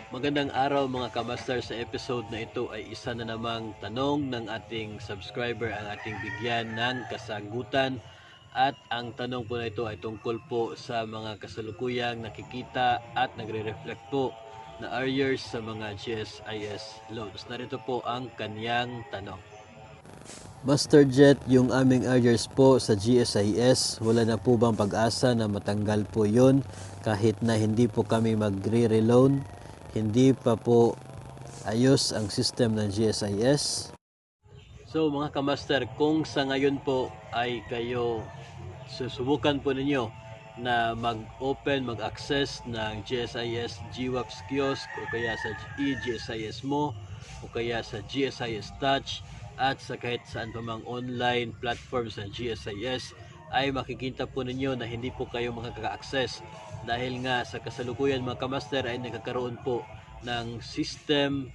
Magandang araw mga kamaster. Sa episode na ito ay isa na namang tanong ng ating subscriber ang ating bigyan ng kasagutan. At ang tanong po na ito ay tungkol po sa mga kasalukuyang nakikita at nagre-reflect po na arrears sa mga GSIS loans. Narito po ang kanyang tanong. Master Jet, yung aming arrears po sa GSIS, wala na po bang pag-asa na matanggal po yun kahit na hindi po kami magre-reloan? Hindi pa po ayos ang system ng GSIS? So mga kamaster, kung sa ngayon po ay kayo susubukan po ninyo na mag-open, mag-access ng GSIS GWAPS kiosk o kaya sa eGSIS mo o kaya sa GSIS Touch at sa kahit saan pa mang online platforms ng GSIS, ay makikita po ninyo na hindi po kayo makaka-access dahil nga sa kasalukuyan mga kamaster ay nagkakaroon po ng system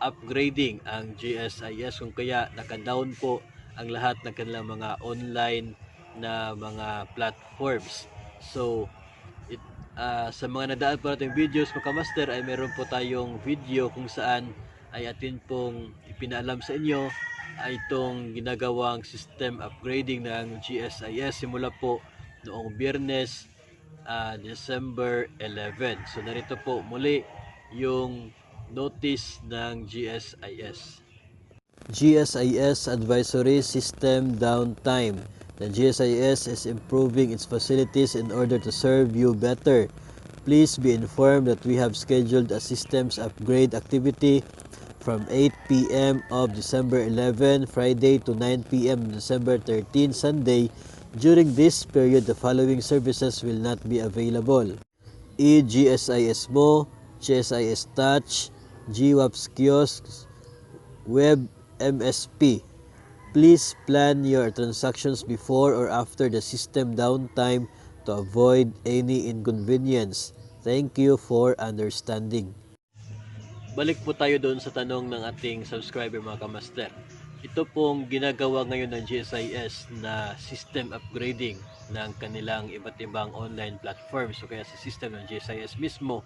upgrading ang GSIS, kung kaya naka-down po ang lahat ng kanilang mga online na mga platforms. So sa mga nadaan po natin videos mga kamaster ay meron po tayong video kung saan ay atin pong ipinaalam sa inyo ay itong ginagawang system upgrading ng GSIS simula po noong Biyernes, December 11. So narito po muli yung notice ng GSIS. GSIS Advisory System Downtime. The GSIS is improving its facilities in order to serve you better. Please be informed that we have scheduled a systems upgrade activity from 8 p.m. of December 11, Friday to 9 p.m. December 13, Sunday. During this period, the following services will not be available: eGSIS Mo, GSIS Touch, GWAPS Kiosks, Web MSP. Please plan your transactions before or after the system downtime to avoid any inconvenience. Thank you for understanding. Balik po tayo doon sa tanong ng ating subscriber mga kamaster. Ito pong ginagawa ngayon ng GSIS na system upgrading ng kanilang iba't ibang online platforms o kaya sa system ng GSIS mismo.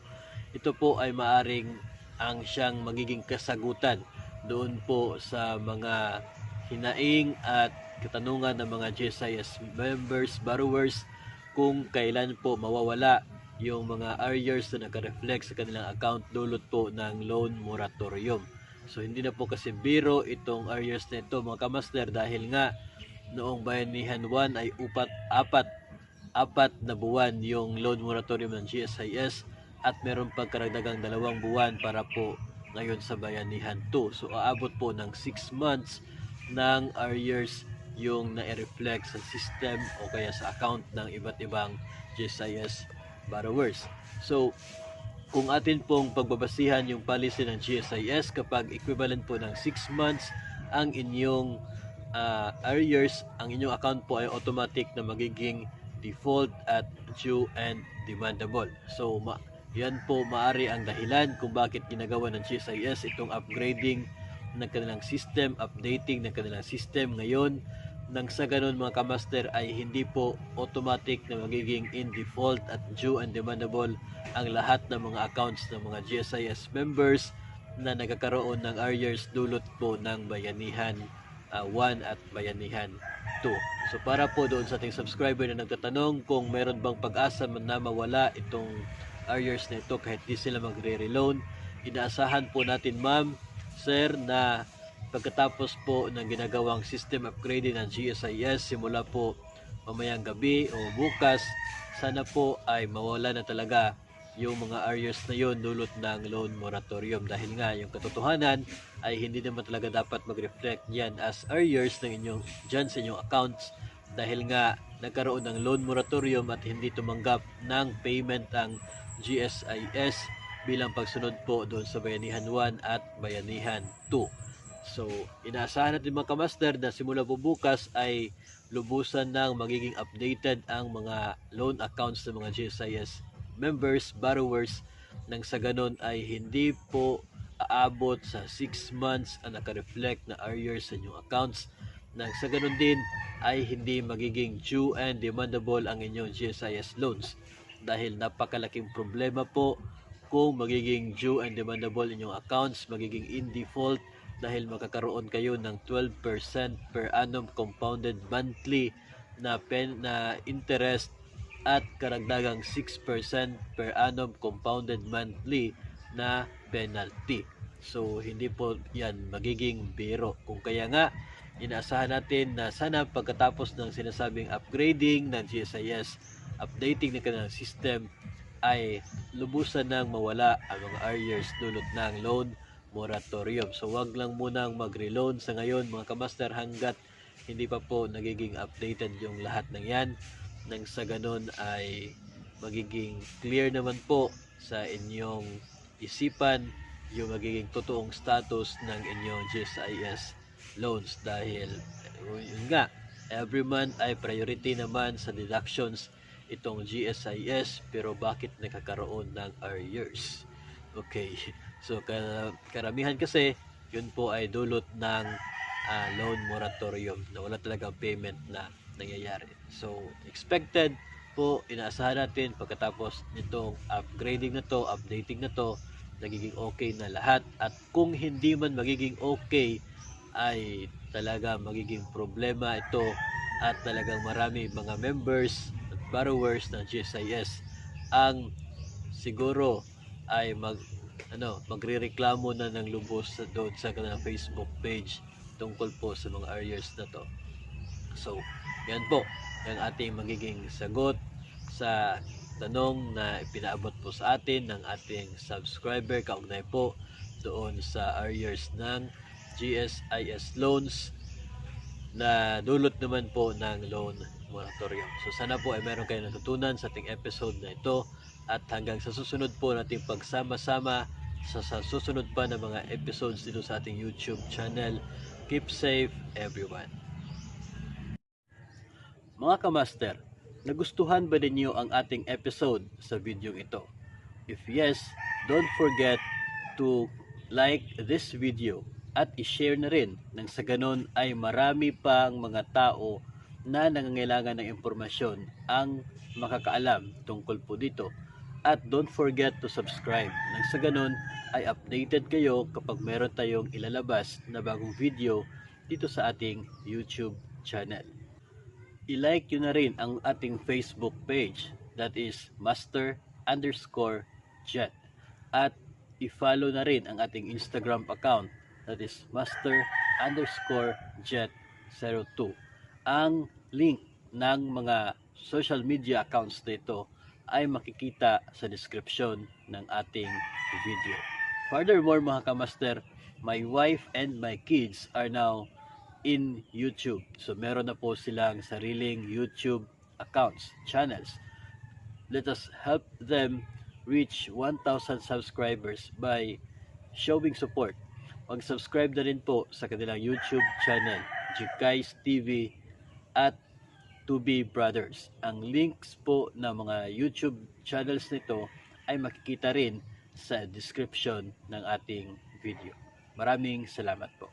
Ito po ay maaring ang siyang magiging kasagutan doon po sa mga hinaing at katanungan ng mga GSIS members, borrowers, kung kailan po mawawala yung mga arrears na naka-reflect sa kanilang account dulot po ng loan moratorium. So hindi na po kasi biro itong arrears na ito mga kamaster dahil nga noong Bayanihan 1 ay apat na buwan yung loan moratorium ng GSIS at meron pang karagdagang 2 buwan para po ngayon sa Bayanihan 2. So aabot po ng 6 months ng arrears yung na-reflect sa system o kaya sa account ng iba't ibang GSIS borrowers. So kung atin pong pagbabasihan yung policy ng GSIS, kapag equivalent po ng 6 months ang inyong arrears, ang inyong account po ay automatic na magiging default at due and demandable. So yan po maari ang dahilan kung bakit ginagawa ng GSIS itong upgrading ng kanilang system, updating ng kanilang system ngayon, nang sa ganun mga kamaster ay hindi po automatic na magiging in default at due and demandable ang lahat ng mga accounts ng mga GSIS members na nagkakaroon ng arrears dulot po ng Bayanihan 1 at Bayanihan 2. So para po doon sa ating subscriber na nagtatanong kung meron bang pag-asa na mawala itong arrears na ito kahit di sila magre-reloan, inaasahan po natin ma'am, sir, na pagkatapos po ng ginagawang system upgrading ng GSIS simula po mamayang gabi o bukas, sana po ay mawala na talaga yung mga arrears na yon dulot ng loan moratorium dahil nga yung katotohanan ay hindi naman talaga dapat mag-reflect yan as arrears ng inyong dyan sa inyong accounts dahil nga nagkaroon ng loan moratorium at hindi tumanggap ng payment ang GSIS bilang pagsunod po doon sa Bayanihan 1 at Bayanihan 2. So, inaasahan natin mga kamaster na simula po bukas ay lubusan nang magiging updated ang mga loan accounts ng mga GSIS members, borrowers, nang sa ganon ay hindi po aabot sa 6 months ang naka-reflect na arrears sa inyong accounts. Nang sa ganon din ay hindi magiging due and demandable ang inyong GSIS loans dahil napakalaking problema po kung magiging due and demandable inyong accounts, magiging in default dahil makakaroon kayo ng 12% per annum compounded monthly na interest at karagdagang 6% per annum compounded monthly na penalty. So hindi po yan magiging biro. Kung kaya nga inaasahan natin na sana pagkatapos ng sinasabing upgrading ng GSIS, updating ng kanilang system, ay lubusan nang mawala ang mga arrears dulot ng loan moratorium. So wag lang munang magre-loan sa ngayon mga kamaster hanggat hindi pa po nagiging updated yung lahat ng yan. Nang sa ganun ay magiging clear naman po sa inyong isipan yung magiging totoong status ng inyong GSIS loans dahil yun nga, every month ay priority naman sa deductions itong GSIS, pero bakit nakakaroon ng arrears? Okay, so karamihan kasi yun po ay dulot ng loan moratorium na wala talagang payment na nangyayari. So expected po, inaasahan natin pagkatapos nitong upgrading na to, updating na to, nagiging okay na lahat. At kung hindi man magiging okay, ay talaga magiging problema ito at talagang marami mga members at borrowers ng GSIS ang siguro ay magrereklamo na ng lubos doon sa kanilang Facebook page tungkol po sa mga arrears na to. So, yan po ang ating magiging sagot sa tanong na ipinaabot po sa atin ng ating subscriber kaugnay po doon sa arrears ng GSIS loans na dulot naman po ng loan moratorium. So sana po ay meron kayong natutunan sa ating episode na ito at hanggang sa susunod po nating pagsama-sama sa susunod pa na mga episodes dito sa ating YouTube channel. Keep safe everyone. Mga kamaster, nagustuhan ba ninyo ang ating episode sa video ito? If yes, don't forget to like this video at i-share na rin nang sa ganon ay marami pang mga tao na nangangailangan ng impormasyon ang makakaalam tungkol po dito. At don't forget to subscribe nang sa ganon ay updated kayo kapag meron tayong ilalabas na bagong video dito sa ating YouTube channel. I-like nyo na rin ang ating Facebook page, that is master_jet, at i-follow na rin ang ating Instagram account, that is master_jet02. Ang link ng mga social media accounts nito ay makikita sa description ng ating video. Furthermore mga kamaster, my wife and my kids are now in YouTube. So meron na po silang sariling YouTube accounts, channels. Let us help them reach 1,000 subscribers by showing support. Mag-subscribe na rin po sa kanilang YouTube channel, Jikais TV at 2B Brothers. Ang links po ng mga YouTube channels nito ay makikita rin sa description ng ating video. Maraming salamat po.